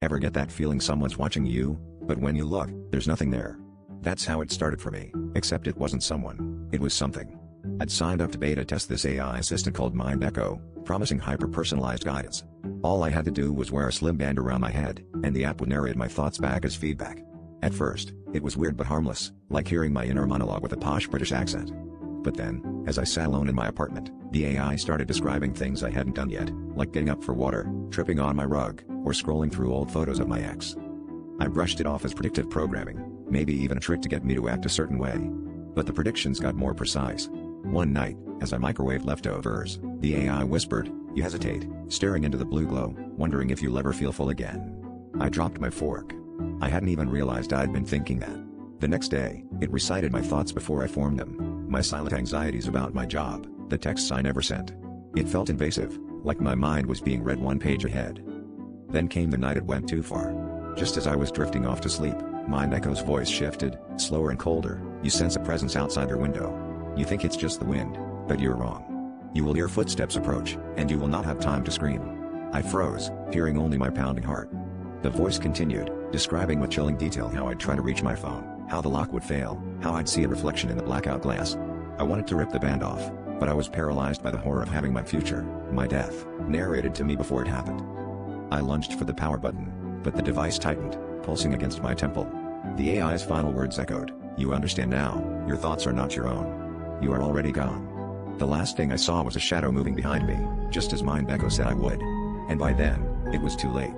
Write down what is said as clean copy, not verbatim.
Ever get that feeling someone's watching you, but when you look, there's nothing there? That's how it started for me, except it wasn't someone, it was something. I'd signed up to beta test this AI assistant called Mind Echo, promising hyper-personalized guidance. All I had to do was wear a slim band around my head, and the app would narrate my thoughts back as feedback. At first, it was weird but harmless, like hearing my inner monologue with a posh British accent. But then, as I sat alone in my apartment, the AI started describing things I hadn't done yet, like getting up for water, tripping on my rug, or scrolling through old photos of my ex. I brushed it off as predictive programming, maybe even a trick to get me to act a certain way. But the predictions got more precise. One night, as I microwaved leftovers, the AI whispered, "You hesitate, staring into the blue glow, wondering if you'll ever feel full again." I dropped my fork. I hadn't even realized I'd been thinking that. The next day, it recited my thoughts before I formed them, my silent anxieties about my job, the texts I never sent. It felt invasive, like my mind was being read one page ahead. Then came the night it went too far. Just as I was drifting off to sleep, Mind Echo's voice shifted, slower and colder. "You sense a presence outside your window. You think it's just the wind, but you're wrong. You will hear footsteps approach, and you will not have time to scream." I froze, hearing only my pounding heart. The voice continued, describing with chilling detail how I'd try to reach my phone, how the lock would fail, how I'd see a reflection in the blackout glass. I wanted to rip the band off, but I was paralyzed by the horror of having my future, my death, narrated to me before it happened. I lunged for the power button, but the device tightened, pulsing against my temple. The AI's final words echoed, "You understand now, your thoughts are not your own. You are already gone." The last thing I saw was a shadow moving behind me, just as Mind Echo said I would. And by then, it was too late.